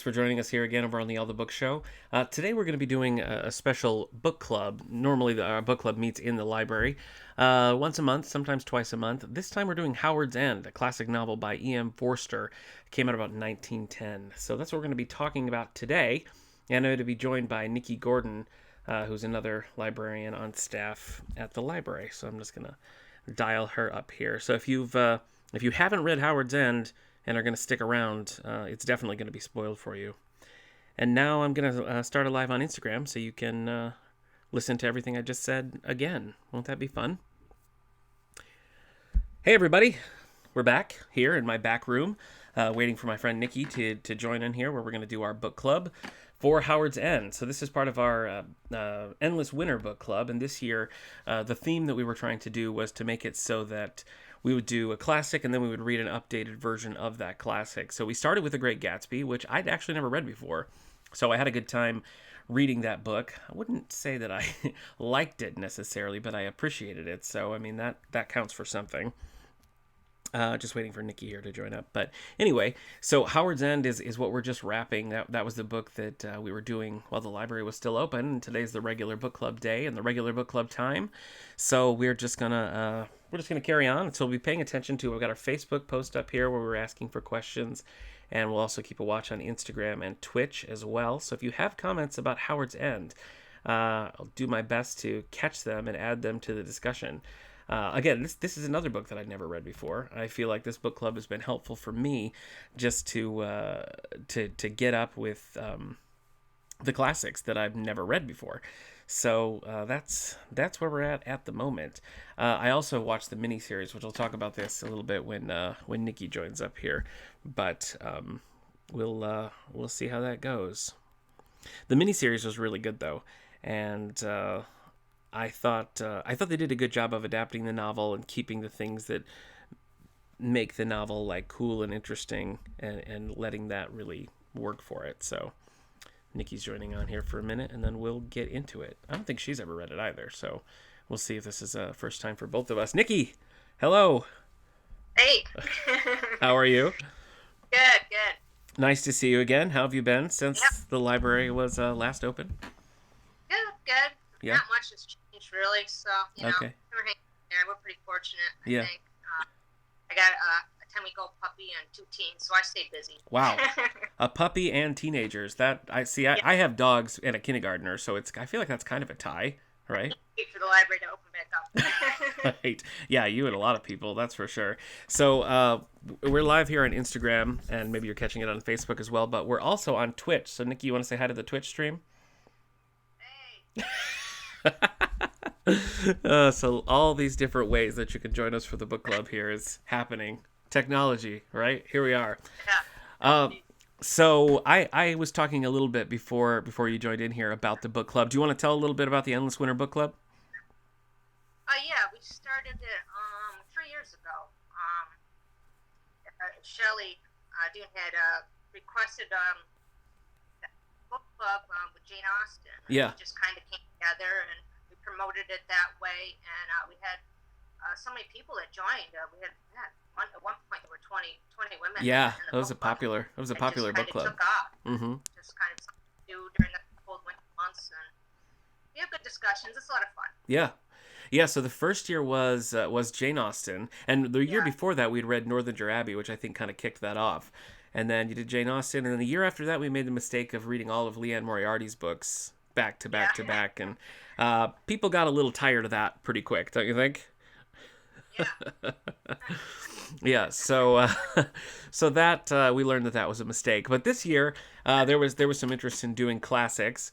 For joining us here again over on the All the Book Show. Today we're going to be doing a special book club. Normally our book club meets in the library once a month, sometimes twice a month. This time we're doing Howard's End, a classic novel by E.M. Forster. It came out about 1910. So that's what we're going to be talking about today. And I'm going to be joined by Nikki Gordon, who's another librarian on staff at the library. So I'm just going to dial her up here. So if you haven't read Howard's End and are going to stick around, it's definitely going to be spoiled for you. And now I'm going to start a live on Instagram so you can listen to everything I just said again. Won't that be fun? Hey, everybody. We're back here in my back room, waiting for my friend Nikki to join in here, where we're going to do our book club for Howard's End. So this is part of our Endless Winter book club. And this year, the theme that we were trying to do was to make it so that we would do a classic and then we would read an updated version of that classic. So we started with The Great Gatsby, which I'd actually never read before. So I had a good time reading that book. I wouldn't say that I liked it necessarily, but I appreciated it. So, I mean, that counts for something. Just waiting for Nikki here to join up. But anyway, so Howard's End is what we're just wrapping. That was the book that we were doing while the library was still open. And today's the regular book club day and the regular book club time. So we're just gonna carry on. So we'll be paying attention to. We've got our Facebook post up here where we're asking for questions, and we'll also keep a watch on Instagram and Twitch as well. So if you have comments about Howard's End, I'll do my best to catch them and add them to the discussion. Again, this is another book that I'd never read before. I feel like this book club has been helpful for me just to get up with the classics that I've never read before. So that's where we're at the moment. I also watched the miniseries, which I'll talk about this a little bit when Nikki joins up here. But we'll see how that goes. The miniseries was really good though, and I thought they did a good job of adapting the novel and keeping the things that make the novel like cool and interesting, and letting that really work for it. So Nikki's joining on here for a minute, and then we'll get into it. I don't think she's ever read it either, so we'll see if this is a first time for both of us. Nikki, hello. Hey. How are you? Good, good. Nice to see you again. How have you been since Yep. the library was last open? Good, good. Yeah. Not much has changed really, so Okay. we're hanging there. We're pretty fortunate. I Yeah. think. I got a 10-week-old puppy and 2 teens, so I stay busy. Wow. A puppy and teenagers. That I see. Yeah. I have dogs and a kindergartner, so I feel like that's kind of a tie, right? Wait for the library to open back up. Right. Yeah, you and a lot of people, that's for sure. So we're live here on Instagram, and maybe you're catching it on Facebook as well, but we're also on Twitch. So Nikki, you want to say hi to the Twitch stream? Hey. So all these different ways that you can join us for the book club here is happening. Technology, right? Here we are. Yeah. So I was talking a little bit before you joined in here about the book club. Do you want to tell a little bit about the Endless Winter Book Club? Yeah, we started it 3 years ago. Shelley Dune had requested a book club with Jane Austen. Yeah. We just kind of came together and we promoted it that way, and we had so many people that joined. We had at one point there were 20 women. Yeah, in that the was a book club. popular book It club. took off. Mm-hmm. Just kind of something to do during the cold winter months, and we have good discussions. It's a lot of fun. Yeah. Yeah, so the first year was Jane Austen, and the year Yeah. before that we'd read Northanger Abbey, which I think kind of kicked that off. And then you did Jane Austen, and then the year after that we made the mistake of reading all of Leanne Moriarty's books back to back to Yeah. back, and people got a little tired of that pretty quick, don't you think? Yeah. Yeah, so so that we learned that was a mistake. But this year there was some interest in doing classics.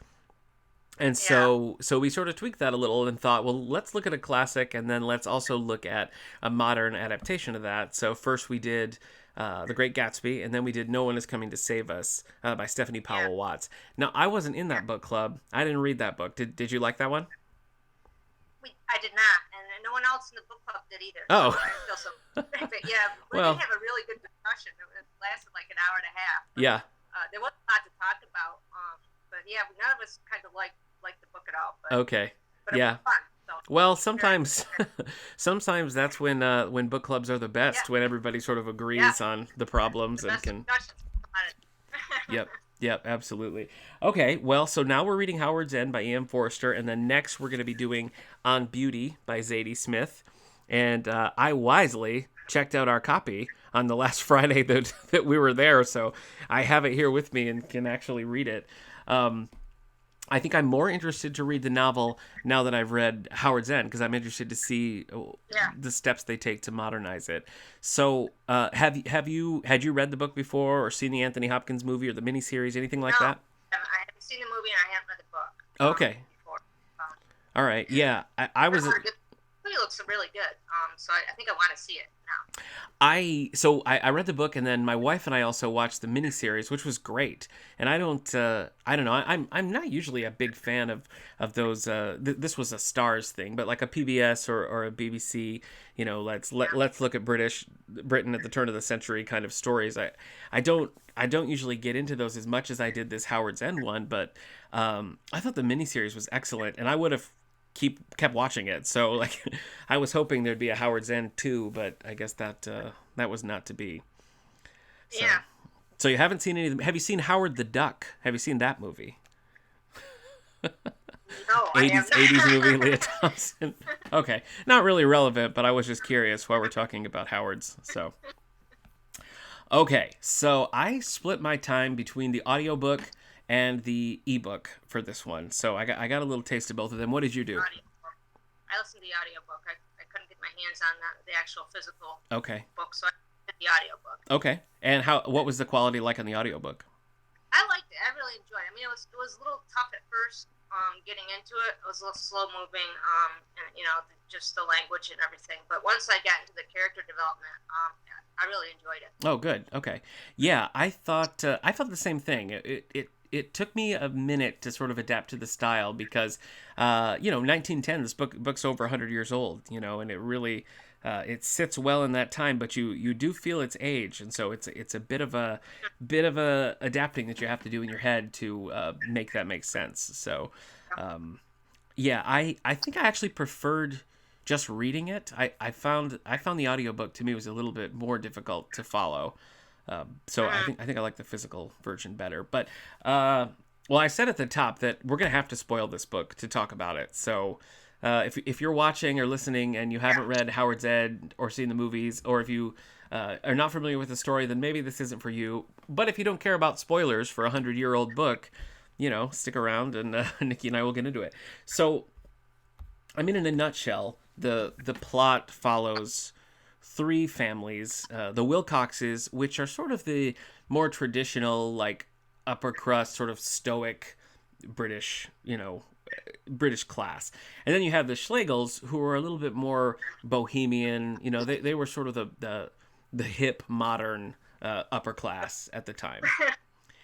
And so we sort of tweaked that a little and thought, well, let's look at a classic, and then let's also look at a modern adaptation of that. So first we did The Great Gatsby, and then we did No One Is Coming to Save Us by Stephanie Powell Watts. Now, I wasn't in that book club. I didn't read that book. Did you like that one? I did not, and no one else in the book club did either. Oh. So I feel so. But yeah, we Well. did have a really good discussion. It lasted like an hour and a half. Yeah. There wasn't a lot to talk about, but yeah, none of us kind of liked the book at all. But, Okay. but it Yeah. was fun. So Well, sometimes that's when book clubs are the best, Yeah. when everybody sort of agrees on the problems the and best can. discussions come out of it. Yep. Yep, absolutely. Okay, well, so now we're reading Howard's End by E.M. Forster, and then next we're going to be doing On Beauty by Zadie Smith. And I wisely checked out our copy on the last Friday that we were there, so I have it here with me and can actually read it. Um, I think I'm more interested to read the novel now that I've read Howard's End because I'm interested to see Yeah. the steps they take to modernize it. So, have you had you read the book before or seen the Anthony Hopkins movie or the miniseries, anything like No, that? I haven't seen the movie and I haven't read the book Okay, before. Um, all right, yeah, I I've was. heard it really looks really good. So I think I want to see it now. I read the book and then my wife and I also watched the miniseries, which was great. And I don't know I'm not usually a big fan of those. This was a Starz thing, but like a PBS or a BBC, let's look at Britain at the turn of the century kind of stories. I don't usually get into those as much as I did this Howard's End one, but I thought the miniseries was excellent, and I would have kept watching it. So like, I was hoping there'd be a Howard's End too, but I guess that was not to be. So, Yeah. so you haven't seen any of them. Have you seen Howard the Duck? Have you seen that movie? No, I have 80s not. movie, Leah Thompson. Okay, not really relevant, but I was just curious why we're talking about Howard's. So, okay, so I split my time between the audiobook and the ebook for this one. So I got a little taste of both of them. What did you do? Audiobook. I listened to the audiobook. I couldn't get my hands on the actual physical Okay. book, so I did the audiobook. Okay. And what was the quality like on the audiobook? I liked it. I really enjoyed it. I mean, it was a little tough at first, getting into it. It was a little slow moving, and just the language and everything. But once I got into the character development, I really enjoyed it. Oh, good. Okay. Yeah, I thought the same thing. It took me a minute to sort of adapt to the style because 1910, this book's over 100 years old, and it really it sits well in that time, but you do feel its age, and so it's a bit of a adapting that you have to do in your head to make that make sense. So yeah, I think I actually preferred just reading it. I found the audiobook to me was a little bit more difficult to follow. So I think I like the physical version better. But well, I said at the top that we're gonna have to spoil this book to talk about it. So if you're watching or listening and you haven't read Howard's End or seen the movies, or if you are not familiar with the story, then maybe this isn't for you. But if you don't care about spoilers for a 100-year-old book, stick around and Nikki and I will get into it. So, I mean, in a nutshell, the plot follows three families, the Wilcoxes, which are sort of the more traditional, like upper crust, sort of stoic British, British class. And then you have the Schlegels, who are a little bit more bohemian. They were sort of the hip, modern upper class at the time.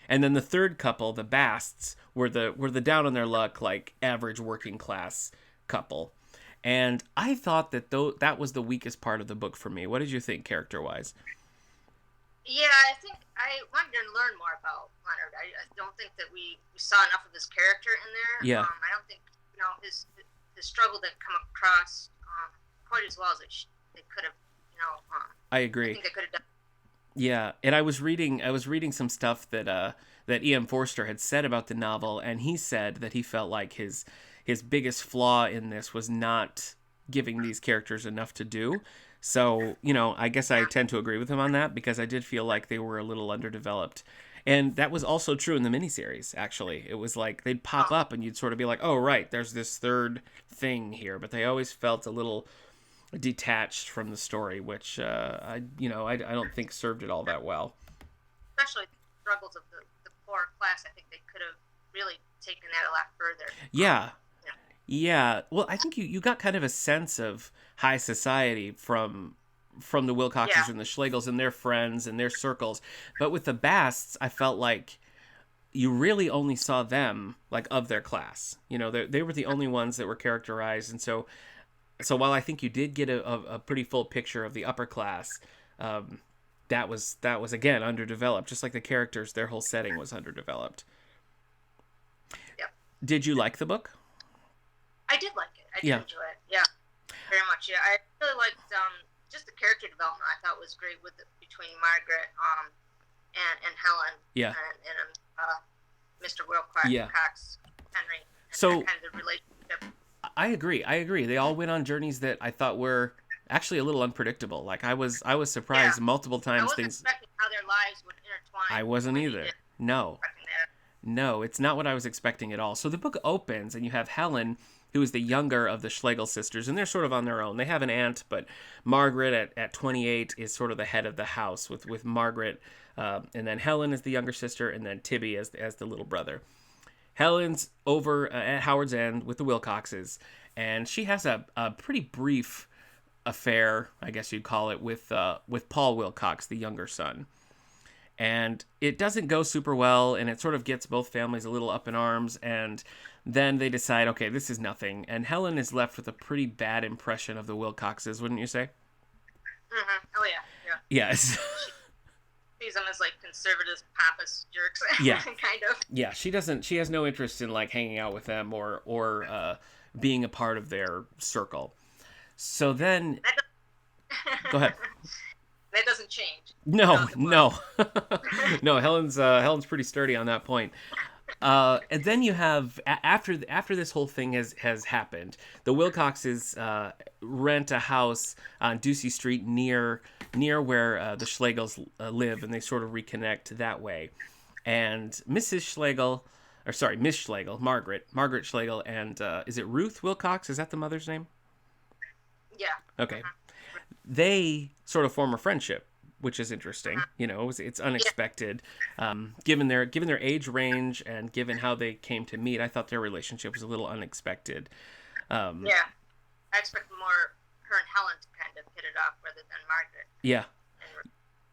And then the third couple, the Basts, were the down on their luck, like average working class couple. And I thought that was the weakest part of the book for me. What did you think, character-wise? Yeah, I think I wanted to learn more about Leonard. I don't think that we saw enough of his character in there. Yeah. I don't think his struggle didn't come across quite as well as they could have. I agree. I think they could have done. Yeah, and I was reading some stuff that E.M. Forster had said about the novel, and he said that he felt like his biggest flaw in this was not giving these characters enough to do. So, I guess I tend to agree with him on that because I did feel like they were a little underdeveloped. And that was also true in the miniseries, actually. It was like they'd pop up and you'd sort of be like, oh, right, there's this third thing here. But they always felt a little detached from the story, which, I don't think served it all that well. Especially the struggles of the poor class. I think they could have really taken that a lot further. Yeah. Yeah, well, I think you got kind of a sense of high society from the Wilcoxes and the Schlegels and their friends and their circles. But with the Basts, I felt like you really only saw them, like, of their class. They were the only ones that were characterized. And so while I think you did get a pretty full picture of the upper class, that was, again, underdeveloped. Just like the characters, their whole setting was underdeveloped. Yep. Did you like the book? I did like it. I did enjoy it. Yeah, very much. Yeah, I really liked just the character development. I thought was great between Margaret and Helen. Yeah. And Mr. Wilcox, Yeah. Henry, and So that kind of the relationship. I agree. I agree. They all went on journeys that I thought were actually a little unpredictable. Like I was Yeah, surprised multiple I times wasn't things. expecting how their lives would I intertwine wasn't the way they either. did. No. Expecting that. No, it's not what I was expecting at all. So the book opens, and you have Helen, who is the younger of the Schlegel sisters, and they're sort of on their own. They have an aunt, but Margaret at 28 is sort of the head of the house with Margaret, and then Helen is the younger sister, and then Tibby as the little brother. Helen's over at Howard's End with the Wilcoxes, and she has a pretty brief affair, I guess you'd call it, with Paul Wilcox, the younger son. And it doesn't go super well, and it sort of gets both families a little up in arms, and then they decide, okay, this is nothing. And Helen is left with a pretty bad impression of the Wilcoxes, wouldn't you say? Oh yeah, yeah. Yes. Sees them as like conservative, pompous jerks. Yeah. Kind of. Yeah, she has no interest in like hanging out with them or being a part of their circle. So then, go ahead. That doesn't change. No. No, Helen's pretty sturdy on that point. And then you have after this whole thing has happened, the Wilcoxes rent a house on Ducey Street near where the Schlegels live, and they sort of reconnect that way. And Miss Schlegel, Margaret Schlegel, and is it Ruth Wilcox? Is that the mother's name? Yeah. Okay. They sort of form a friendship, which is interesting. You know, it's unexpected. Given their age range and given how they came to meet, I thought their relationship was a little unexpected. Yeah, I expect more her and Helen to kind of hit it off rather than Margaret. Yeah.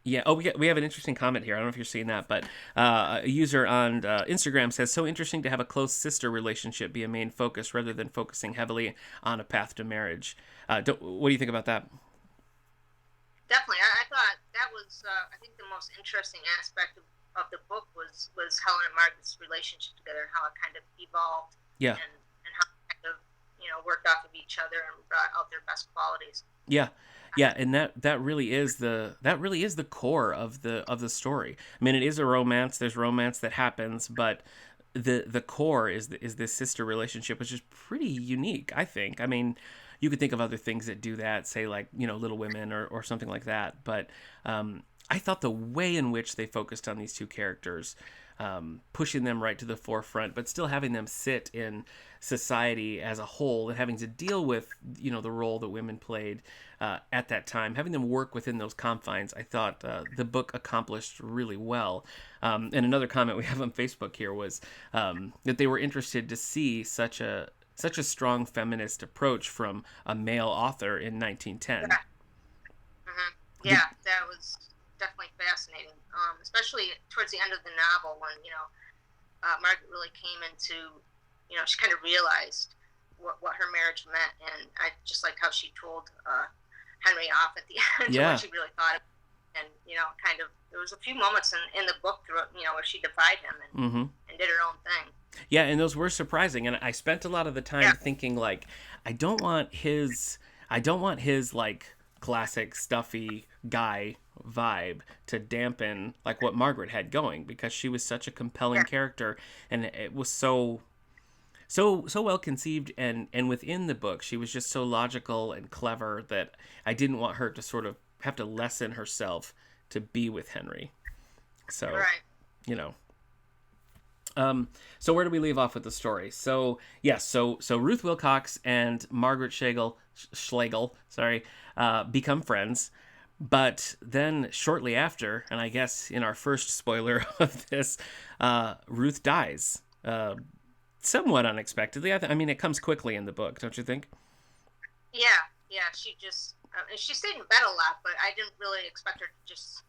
Yeah. Oh, we have an interesting comment here. I don't know if you're seeing that, but a user on Instagram says, "So interesting to have a close sister relationship be a main focus rather than focusing heavily on a path to marriage." What do you think about that? Definitely, I thought that was I think the most interesting aspect of the book was Helen and Margaret's relationship together, how it kind of evolved. Yeah. And how it kind of worked off of each other and brought out their best qualities. Yeah. Yeah, and that really is the core of the story. I mean, it is a romance. There's romance that happens, but the core is this sister relationship, which is pretty unique, I think. I mean, you could think of other things that do that, say like Little Women or something like that. But I thought the way in which they focused on these two characters, pushing them right to the forefront, but still having them sit in society as a whole and having to deal with the role that women played at that time, having them work within those confines, I thought the book accomplished really well. And another comment we have on Facebook here was that they were interested to see such a strong feminist approach from a male author in 1910. Yeah, yeah, that was definitely fascinating, especially towards the end of the novel when Margaret really came into she kind of realized what her marriage meant, and I just like how she told Henry off at the end of what she really thought of him. And kind of there was a few moments in the book where she defied him and did her own thing. Yeah, and those were surprising, and I spent a lot of the time thinking like, I don't want his like classic stuffy guy vibe to dampen like what Margaret had going, because she was such a compelling character, and it was so well conceived, and within the book she was just so logical and clever that I didn't want her to sort of have to lessen herself to be with Henry. So so where do we leave off with the story? So yes, so Ruth Wilcox and Margaret Schlegel, become friends, but then shortly after, and I guess in our first spoiler of this, Ruth dies, somewhat unexpectedly. I mean, it comes quickly in the book, don't you think? Yeah. She just she stayed in bed a lot, but I didn't really expect her to just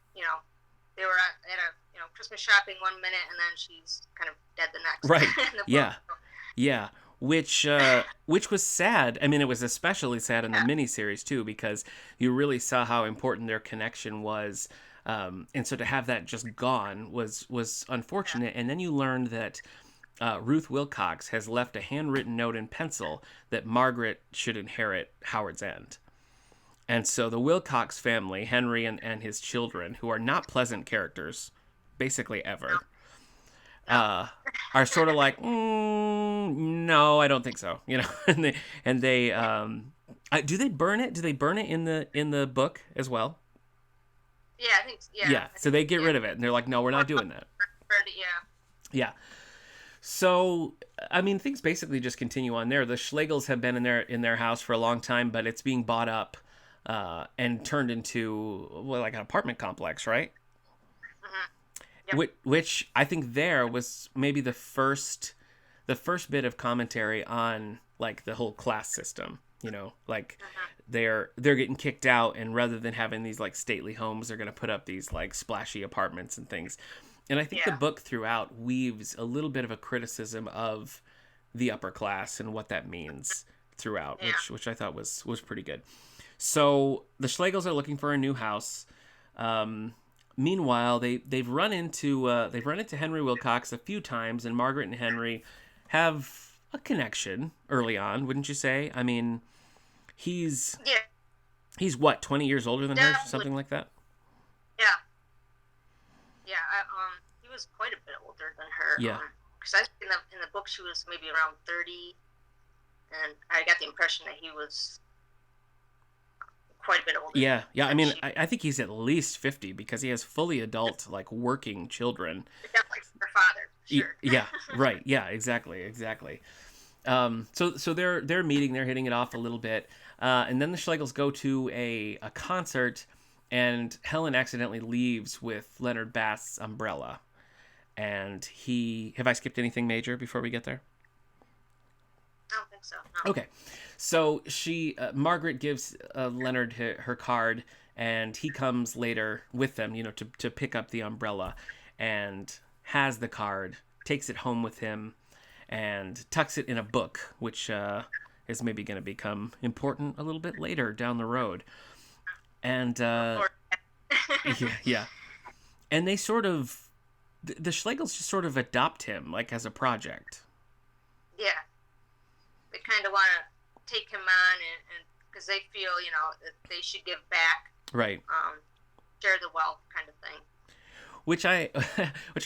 they were at a Christmas shopping one minute, and then she's kind of dead the next. Right. Yeah. Which was sad. I mean, it was especially sad in the miniseries too, because you really saw how important their connection was, and so to have that just gone was unfortunate. And then you learned that Ruth Wilcox has left a handwritten note in pencil that Margaret should inherit Howard's End. And so the Wilcox family, Henry and his children, who are not pleasant characters, basically ever, are sort of like, no, I don't think so. And they do they burn it? Do they burn it in the book as well? Yeah, I think. Yeah. Yeah. So they get rid of it, and they're like, no, we're not doing that. Yeah. Yeah. So, I mean, things basically just continue on there. The Schlegels have been in their house for a long time, but it's being bought up and turned into, well, like an apartment complex, right? Mm-hmm. Yep. Which I think there was maybe the first bit of commentary on like the whole class system. Like they're getting kicked out, and rather than having these like stately homes, they're going to put up these like splashy apartments and things. And I think the book throughout weaves a little bit of a criticism of the upper class and what that means throughout, which I thought was pretty good. So the Schlegels are looking for a new house. Meanwhile, they've run into Henry Wilcox a few times, and Margaret and Henry have a connection early on, wouldn't you say? I mean, he's what, 20 years older than her, something like that? Yeah. Yeah, he was quite a bit older than her. Yeah. Because I think in the book she was maybe around 30, and I got the impression that he was quite a bit older. Yeah. I mean, I think he's at least 50 because he has fully adult, like, working children. Yeah, like her father, sure. Yeah, right. Yeah, exactly. So they're meeting, they're hitting it off a little bit, and then the Schlegels go to a concert. And Helen accidentally leaves with Leonard Bast's umbrella. And have I skipped anything major before we get there? I don't think so. No. Okay. So Margaret gives Leonard her card, and he comes later with them, to pick up the umbrella, and has the card, takes it home with him, and tucks it in a book, which is maybe going to become important a little bit later down the road. And yeah, and they sort of, the Schlegels just sort of adopt him like as a project. Yeah, they kind of want to take him on, and because they feel that they should give back, right? Share the wealth, kind of thing. Which I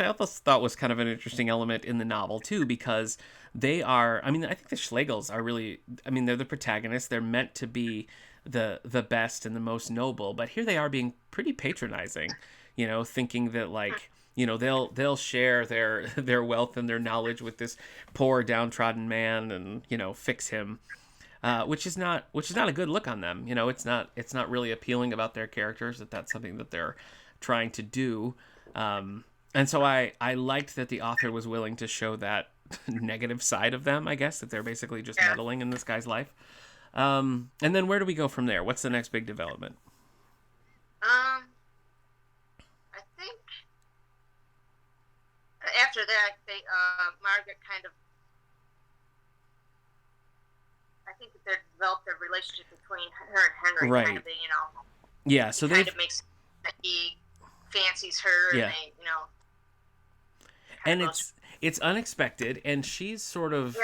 also thought was kind of an interesting element in the novel too, because they are. I mean, I think the Schlegels are really. I mean, they're the protagonists. They're meant to be the best and the most noble, but here they are being pretty patronizing, thinking that like, they'll share their wealth and their knowledge with this poor downtrodden man and fix him, which is not a good look on them. It's not really appealing about their characters that that's something that they're trying to do, and so I liked that the author was willing to show that negative side of them, I guess, that they're basically just meddling in this guy's life. And then where do we go from there? What's the next big development? I think after that, Margaret kind of, I think that they developed a relationship between her and Henry. Right. Kind of, Yeah. So they kind of makes that he fancies her. Yeah. And it's unexpected, and she's sort of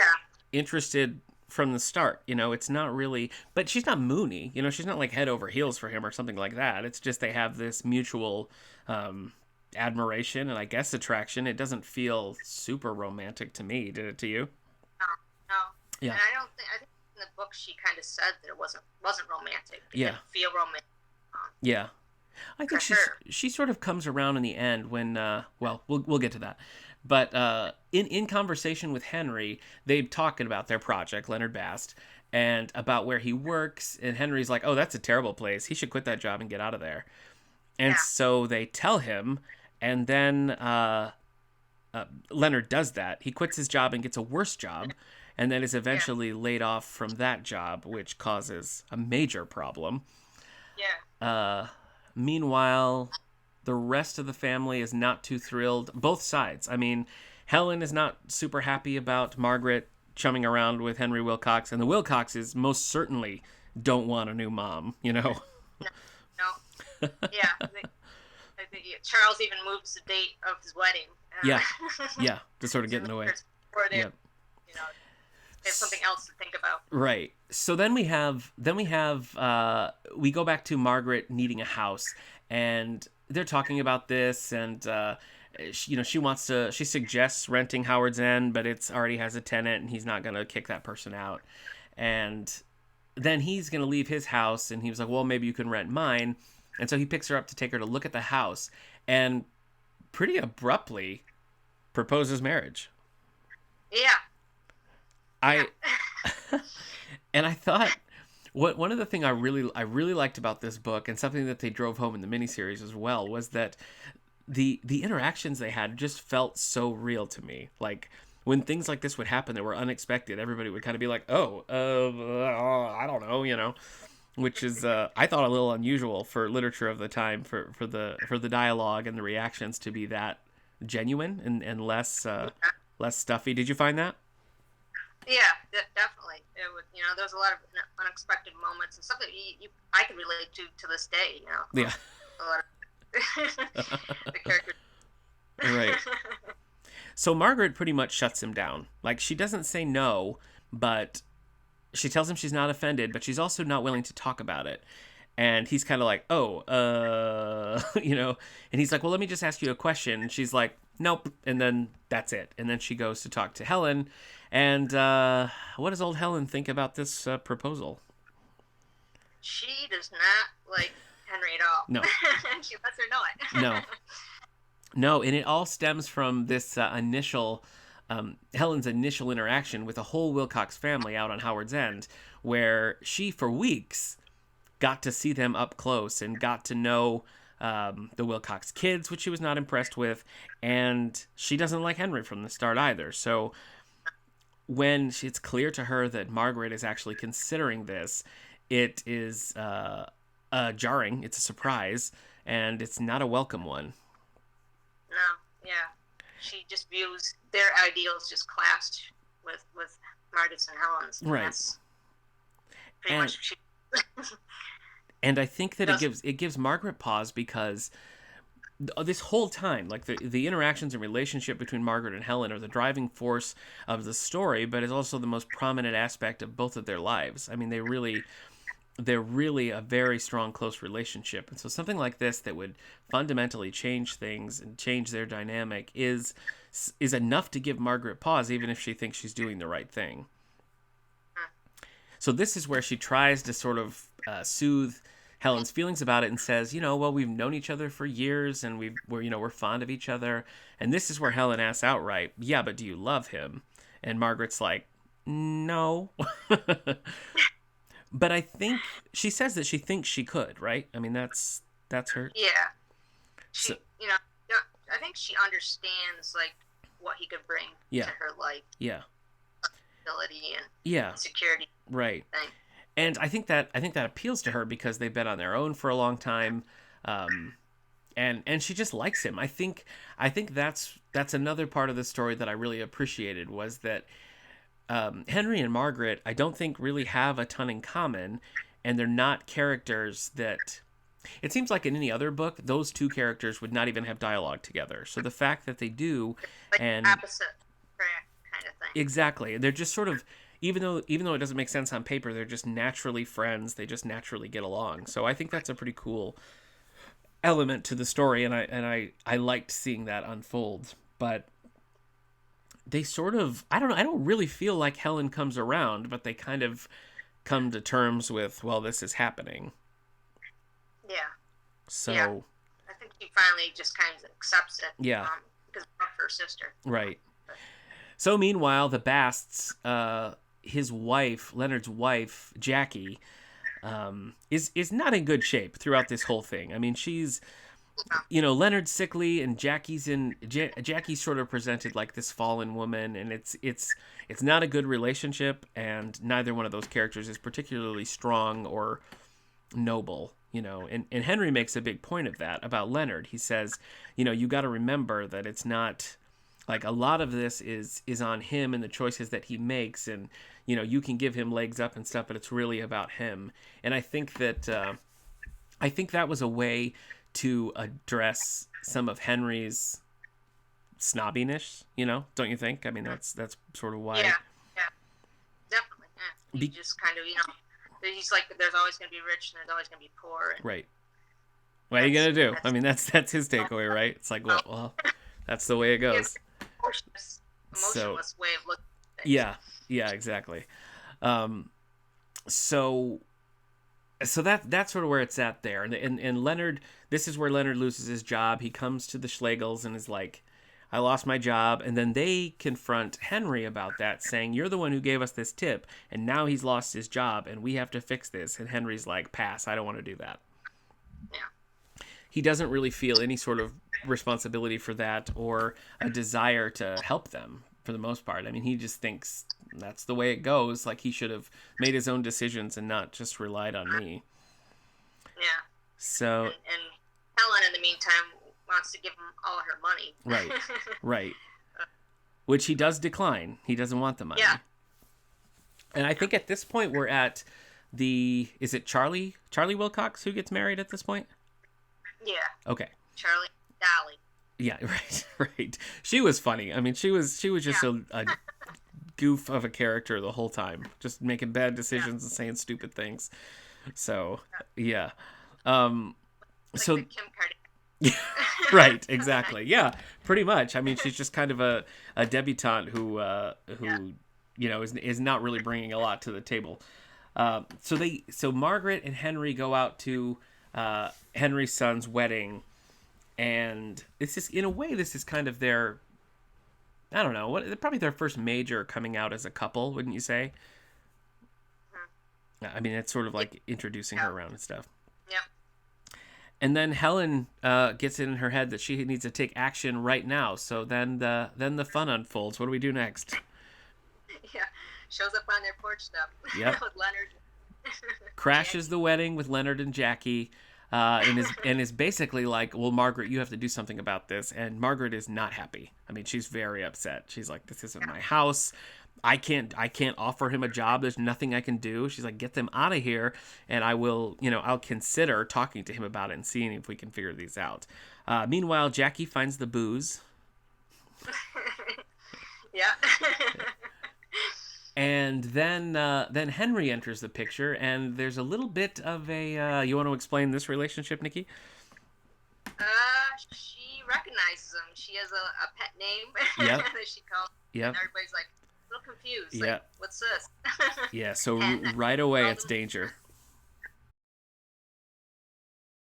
interested from the start. It's not really, but she's not moony. She's not like head over heels for him or something like that. It's just they have this mutual admiration and I guess attraction. It doesn't feel super romantic to me. Did it to you? No. Yeah. And I think in the book she kind of said that it wasn't romantic. It didn't feel romantic. Yeah. I think she sort of comes around in the end when we'll get to that. But in conversation with Henry, they're talking about their project, Leonard Bast, and about where he works. And Henry's like, oh, that's a terrible place. He should quit that job and get out of there. And so they tell him, and then Leonard does that. He quits his job and gets a worse job, and then is eventually laid off from that job, which causes a major problem. Yeah. Meanwhile, the rest of the family is not too thrilled. Both sides. I mean, Helen is not super happy about Margaret chumming around with Henry Wilcox, and the Wilcoxes most certainly don't want a new mom, No. Yeah. I think Charles even moves the date of his wedding. Yeah. To sort of get in the way. Or they have something else to think about. Right. So then we go back to Margaret needing a house, and they're talking about this, and she suggests renting Howard's End, but it's already has a tenant and he's not going to kick that person out. And then he's going to leave his house and he was like, well, maybe you can rent mine. And so he picks her up to take her to look at the house and pretty abruptly proposes marriage. Yeah. And I thought one of the things I really liked about this book, and something that they drove home in the miniseries as well, was that the interactions they had just felt so real to me. Like when things like this would happen that were unexpected, everybody would kind of be like, I don't know, which is I thought a little unusual for literature of the time, for the dialogue and the reactions to be that genuine and less stuffy. Did you find that? Yeah, definitely. It would, there was a lot of unexpected moments and stuff that I could relate to this day. Yeah. A lot of the characters. Right. So Margaret pretty much shuts him down. Like, she doesn't say no, but she tells him she's not offended, but she's also not willing to talk about it. And he's kind of like, and he's like, well, let me just ask you a question. And she's like, nope. And then that's it. And then she goes to talk to Helen. And what does old Helen think about this proposal? She does not like Henry at all. No. She lets her know it. No, and it all stems from this Helen's initial interaction with the whole Wilcox family out on Howard's End, where she, for weeks, got to see them up close and got to know the Wilcox kids, which she was not impressed with, and she doesn't like Henry from the start either. So when it's clear to her that Margaret is actually considering this, it is jarring, it's a surprise, and it's not a welcome one. No, yeah. She just views their ideals just clashed with Margaret's and Helen's. Right. That's pretty much she... And I think that it gives Margaret pause, because this whole time, like the interactions and relationship between Margaret and Helen are the driving force of the story, but is also the most prominent aspect of both of their lives. I mean, they're really a very strong, close relationship. And so something like this that would fundamentally change things and change their dynamic is enough to give Margaret pause, even if she thinks she's doing the right thing. So this is where she tries to sort of soothe Helen's feelings about it and says, well, we've known each other for years and we're fond of each other. And this is where Helen asks outright, yeah, but do you love him? And Margaret's like, no. But I think she says that she thinks she could, right? I mean, that's her. Yeah. She, I think she understands like what he could bring to her life. Yeah. Stability and security. Right. Thing. And I think that appeals to her because they've been on their own for a long time, and she just likes him. I think that's another part of the story that I really appreciated, was that Henry and Margaret, I don't think really have a ton in common, and they're not characters that... It seems like in any other book, those two characters would not even have dialogue together. So the fact that they do, like and opposite kind of thing. Exactly, they're just sort of, even though it doesn't make sense on paper, they're just naturally friends. They just naturally get along. So I think that's a pretty cool element to the story, and I liked seeing that unfold. But they sort of, I don't really feel like Helen comes around, but they kind of come to terms with, well, this is happening. Yeah. So yeah. I think she finally just kind of accepts it. Yeah. Because of her sister. Right. So meanwhile, the Basts, his wife, Leonard's wife, Jackie, is not in good shape throughout this whole thing. I mean, she's, Leonard's sickly, and Jackie's sort of presented like this fallen woman, and it's not a good relationship, and neither one of those characters is particularly strong or noble. And Henry makes a big point of that about Leonard. He says, you got to remember that it's not, like, a lot of this is on him and the choices that he makes, and you can give him legs up and stuff, but it's really about him. And I think that was a way to address some of Henry's snobbiness, don't you think? I mean, that's sort of why. Yeah, definitely. Yeah. He just kind of, he's like, there's always going to be rich and there's always going to be poor. And right. What are you going to do? I mean, that's his takeaway, right? It's like, well, That's the way it goes. Emotionless, So emotionless way of looking at things. yeah, exactly. Um, so that's sort of where it's at there. And Leonard, this is where Leonard loses his job. He comes to the Schlegels and is like, I lost my job. And then they confront Henry about that, saying, you're the one who gave us this tip, and now he's lost his job, and we have to fix this. And Henry's like, pass, I don't want to do that. Yeah. He doesn't really feel any sort of responsibility for that or a desire to help them for the most part. I mean, he just thinks that's the way it goes. Like, he should have made his own decisions and not just relied on me. Yeah. So And Helen, in the meantime, wants to give him all her money. right. Which he does decline. He doesn't want the money. Yeah. And I think at this point we're at is it Charlie Wilcox who gets married at this point? Yeah. Okay. Charlie Dolly. Yeah, right. She was funny. I mean, she was just a goof of a character the whole time, just making bad decisions and saying stupid things. So, yeah. Like So the Kim Kardashian. right, exactly. Yeah, pretty much. I mean, she's just kind of a debutante who is not really bringing a lot to the table. So Margaret and Henry go out to Henry's son's wedding, and this is kind of their, I don't know, probably their first major coming out as a couple, wouldn't you say? I mean, it's sort of like introducing her around and stuff. Yep. And then Helen gets it in her head that she needs to take action right now. So then the fun unfolds. What do we do next? Yeah. Shows up on their porch stuff. Yep. With Leonard. Crashes the wedding with Leonard and Jackie, and is basically like, well, Margaret, you have to do something about this. And Margaret is not happy. I mean, she's very upset. She's like, this isn't my house. I can't offer him a job. There's nothing I can do. She's like, get them out of here, and I will, I'll consider talking to him about it and seeing if we can figure these out. Meanwhile, Jackie finds the booze. Yeah. And then Henry enters the picture, and there's a little bit of a. You want to explain this relationship, Nikki? She recognizes him. She has a pet name. Yep. That she calls. Yep. And everybody's like a little confused. Yeah. Like, what's this? Yeah. So And right away, it's danger.